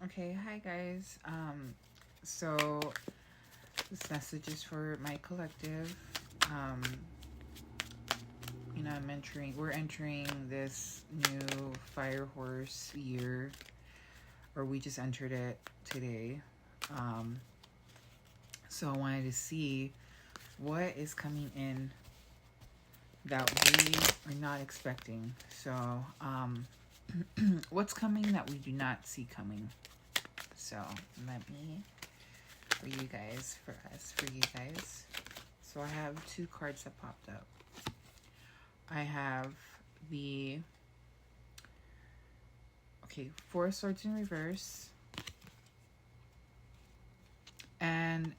Okay, hi guys. So this message is for my collective. Um, we're entering this new Fire Horse year, or we just entered it today. Um, so I wanted to see what is coming in that we are not expecting. So, what's coming that we do not see coming? So let me for you guys. So I have two cards that popped up. I have the Four of Swords in reverse and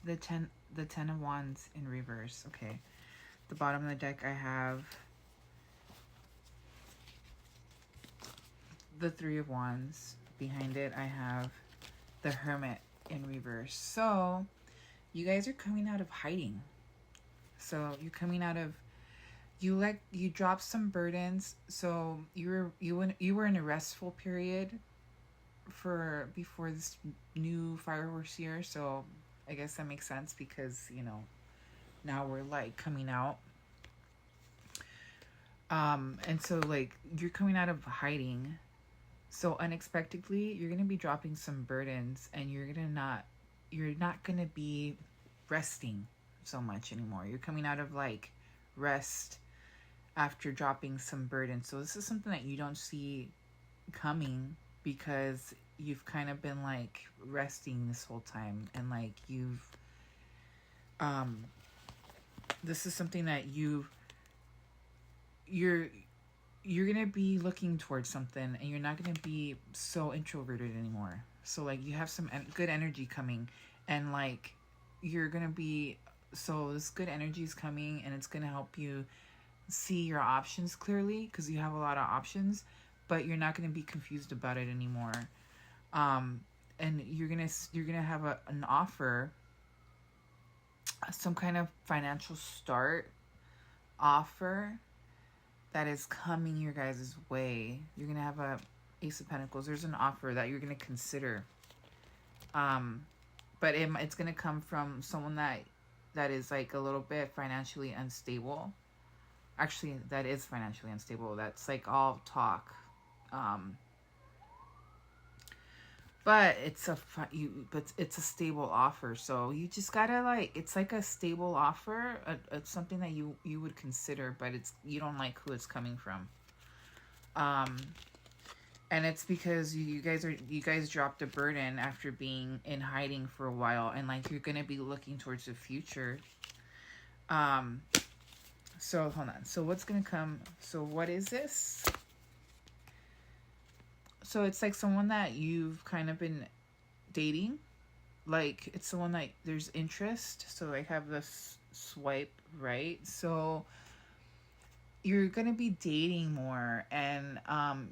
the Ten of Wands in reverse. Okay. The bottom of the deck I have the Three of Wands. Behind it I have the Hermit in reverse. So you guys are coming out of hiding. So you're coming out of you dropped some burdens. So you were in a restful period for before this new Fire Horse year. So I guess that makes sense because now we're like coming out. And so like you're coming out of hiding. So unexpectedly you're gonna be dropping some burdens, and you're not gonna be resting so much anymore. You're coming out of like rest after dropping some burden. So this is something that you don't see coming because you've kind of been like resting this whole time, and like um this is something that you're gonna be looking towards something, and you're not gonna be so introverted anymore. So like you have some good energy coming, and like you're gonna be so this good energy is coming, and it's gonna help you see your options clearly because you have a lot of options, but you're not going to be confused about it anymore. And you're gonna have an offer, some kind of financial start offer that is coming your guys' way. You're gonna have a Ace of Pentacles. There's an offer that you're gonna consider, but it's gonna come from someone that is like a little bit financially unstable. Actually, that is financially unstable. That's like all talk. But it's a stable offer. So you just gotta like, it's like a stable offer. It's something that you would consider, but you don't like who it's coming from. And it's because you guys dropped a burden after being in hiding for a while, and like you're gonna be looking towards the future. So hold on. So what's gonna come? So what is this? So it's like someone that you've kind of been dating. Like it's someone that there's interest. So I have this swipe right. So you're gonna be dating more, and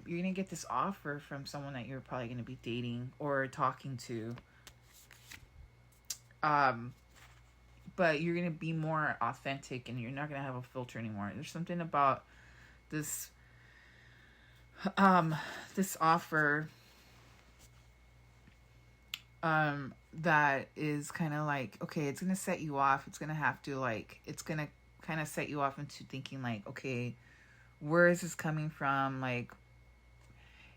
you're gonna get this offer from someone that you're probably gonna be dating or talking to. But you're gonna be more authentic, and you're not gonna have a filter anymore. There's something about this this offer that is kind of like, okay, it's gonna set you off. It's gonna have to like, it's gonna kind of set you off into thinking like, okay, where is this coming from? Like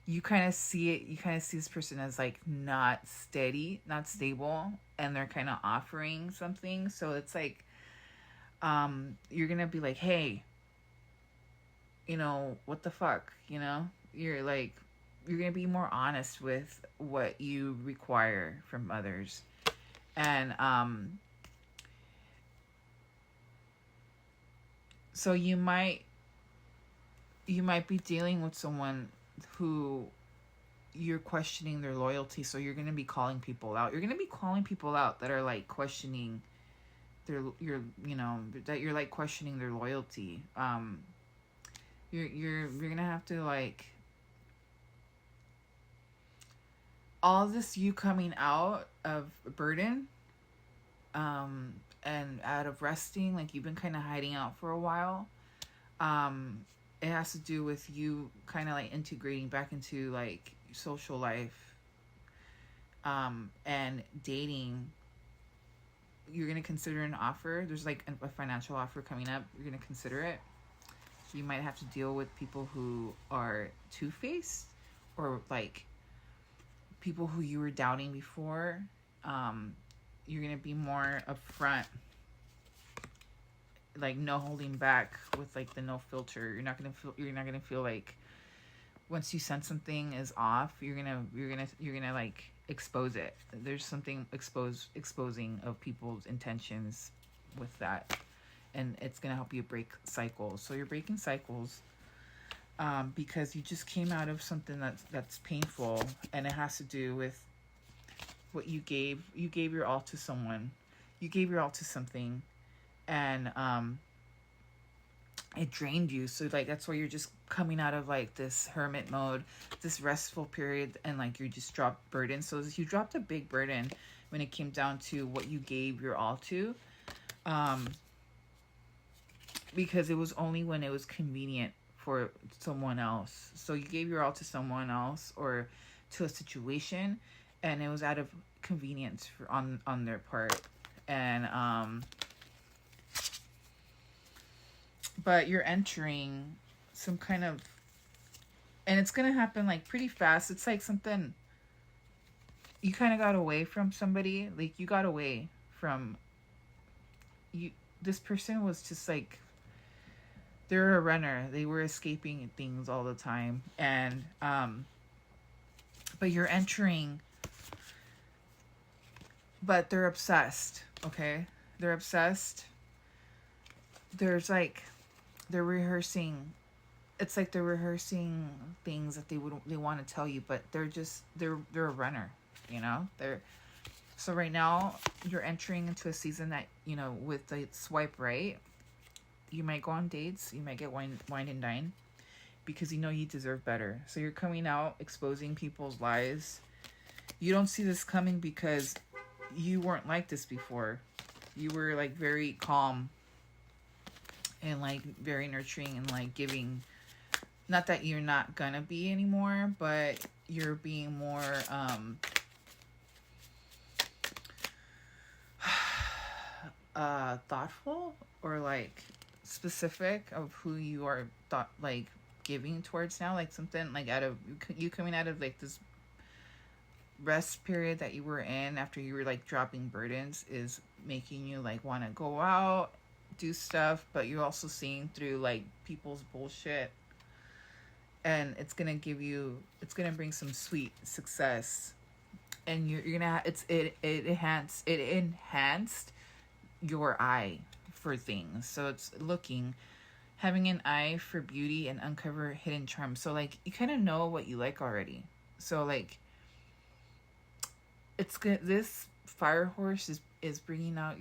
you kind of see this person as like not steady, not stable, and they're kind of offering something. So it's like you're gonna be like, hey, what the fuck, you're like, you're gonna be more honest with what you require from others. And so you might be dealing with someone who you're questioning their loyalty. So you're gonna be calling people out. You're gonna be calling people out that are like questioning that you're like questioning their loyalty. You're gonna have to like, all this you coming out of burden, and out of resting, like you've been kind of hiding out for a while. it has to do with you kind of like integrating back into like social life, and dating. You're gonna consider an offer. There's like a financial offer coming up. You're gonna consider it. So you might have to deal with people who are two-faced, or like people who you were doubting before. You're gonna be more upfront, like no holding back with like the no filter. You're not gonna feel like once you sense something is off, you're gonna like expose it. There's something exposing of people's intentions with that, and it's gonna help you break cycles. So you're breaking cycles, because you just came out of something that's painful, and it has to do with what you gave. You gave your all to someone. You gave your all to something, and it drained you. So like that's why you're just coming out of like this hermit mode, this restful period, and like you just dropped burden. So you dropped a big burden when it came down to what you gave your all to, because it was only when it was convenient for someone else. So you gave your all to someone else or to a situation, and it was out of convenience on their part. And but you're entering some kind of, and it's gonna happen like pretty fast. It's like something you kind of got away from somebody. Like you got away from you. This person was just like, they're a runner. They were escaping things all the time, and but you're entering. But they're obsessed. Okay, they're obsessed. There's like they're rehearsing. It's like they're rehearsing things that they want to tell you, but they're a runner, you know. They're so right now you're entering into a season that, you know, with the swipe right, you might go on dates, you might get wine and dine, because you know you deserve better. So you're coming out exposing people's lies. You don't see this coming because you weren't like this before. You were like very calm and like very nurturing and like giving. Not that you're not gonna be anymore, but you're being more thoughtful or like specific of who you are like giving towards now. Like something like out of you coming out of like this rest period that you were in after you were like dropping burdens is making you like want to go out, do stuff, but you're also seeing through like people's bullshit, and it's gonna bring some sweet success, and you're gonna it enhanced your eye for things. So it's having an eye for beauty and uncover hidden charm. So like you kind of know what you like already. So like it's good. This fire horse is bringing out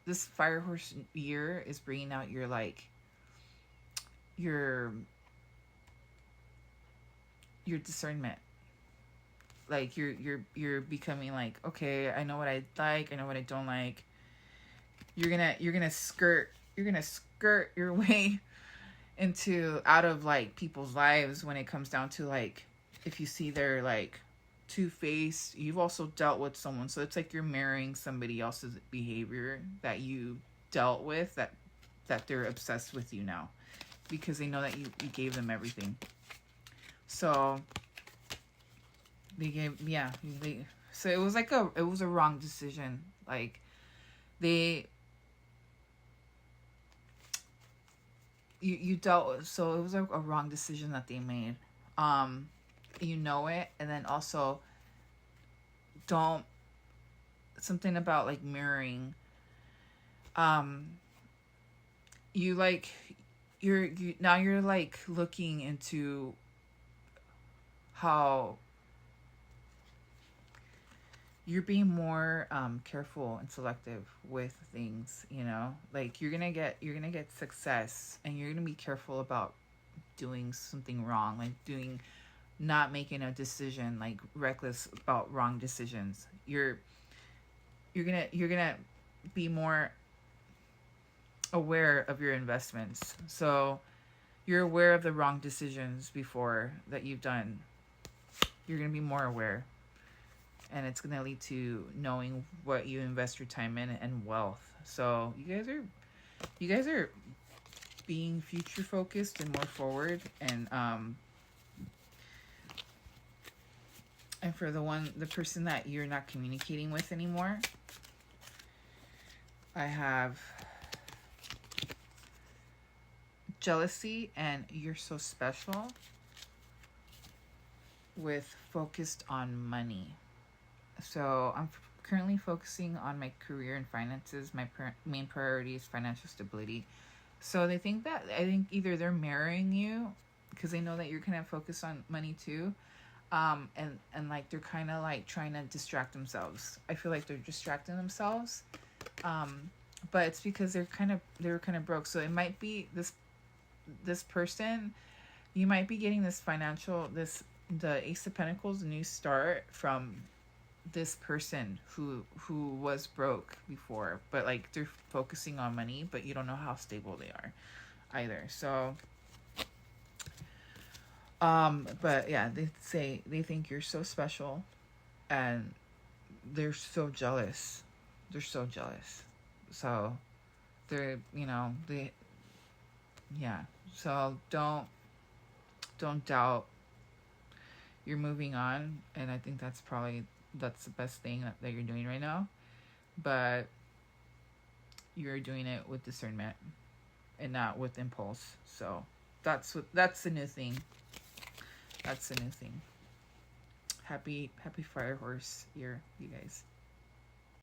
this fire horse year is bringing out your like your discernment. Like you're becoming like, okay, I know what I like, I know what I don't like. You're gonna skirt your way into out of like people's lives when it comes down to like, if you see they're like two-faced, you've also dealt with someone, so it's like you're marrying somebody else's behavior that you dealt with, that they're obsessed with you now because they know that you gave them everything. So so it was like it was a wrong decision. Like you dealt with, so it was a wrong decision that they made. You know it, and then also don't, something about like mirroring. You like now you're like looking into how you're being more careful and selective with things, you know. Like you're gonna get success, and you're gonna be careful about doing something wrong, like not making a decision, like reckless about wrong decisions. You're gonna be more aware of your investments. So you're aware of the wrong decisions before that you've done. You're going to be more aware, and it's going to lead to knowing what you invest your time in and wealth. So you guys are being future focused and more forward, and for the person that you're not communicating with anymore, I have jealousy and you're so special with focused on money. So I'm currently focusing on my career and finances. My main priority is financial stability. So I think either they're marrying you because they know that you're kind of focused on money too, and like they're kind of like trying to distract themselves. I feel like they're distracting themselves, but it's because they were kind of broke. So it might be this person, you might be getting the Ace of Pentacles new start from this person who was broke before, but like they're focusing on money, but you don't know how stable they are either. So but yeah, they think you're so special, and they're so jealous. They're so jealous. So they're, they yeah. So don't doubt you're moving on, and I think that's the best thing that you're doing right now. But you're doing it with discernment and not with impulse. So that's the new thing. That's the new thing. Happy Fire Horse year, you guys.